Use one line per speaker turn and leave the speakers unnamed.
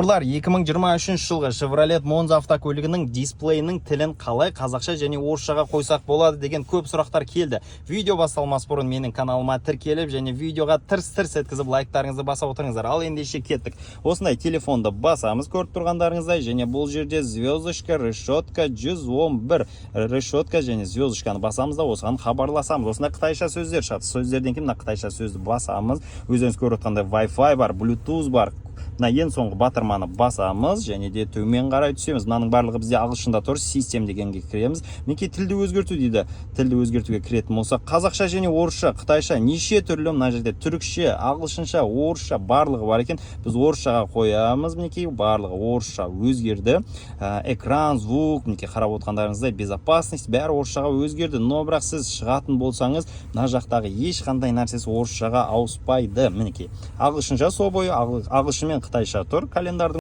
Бұлар 2023 жылғы Chevrolet Monza автокөлігінің дисплейінің тілін қалай қазақша және орысшаға қойсақ болады деген көп сұрақтар келді. Видео басталмас бұрын менің каналыма тіркеліп және видеоға тырс-тырс еткізіп лайктарыңызды баса отырыңыздар. Ал ендеше кеттік. Осындай телефонды басамыз көріп тұрғандарыңыздай, және бұл жерде звездочка, решетка 111 решетка және звездочканы басамыз да осыған хабарласамыз. Осында қытайша сөздер шығады. Сөздерден кейін қытайша сөзді басамыз. Өзіңіз көріп отқандай Wi-Fi бар, Bluetooth бар. Ең соңғы батырманы басамыз және де төмен қарай түсеміз. Мынаның барлығы бізде ағылшында тұр, систем дегенге кіреміз. Мінекей тілді өзгерту дейді. Тілді өзгертуге кіретін болса, қазақша және орысша, қытайша неше түрлі, мына жерде түрікше, ағылшынша, орысша барлығы бар екен. Біз орысшаға қоямыз. Мінекей барлығы орысша өзгерді. Экран, звук, мінекей қарап отқандарыңыздай безопасность бәрі орысшаға өзгерді. Но бірақ сіз шығатын болсаңыз, мына жақтағы ешқандай нәрсесі орысшаға ауыспайды. Мінекей ағылшынша сол бойы ағылшын мен қытайша тұр календардың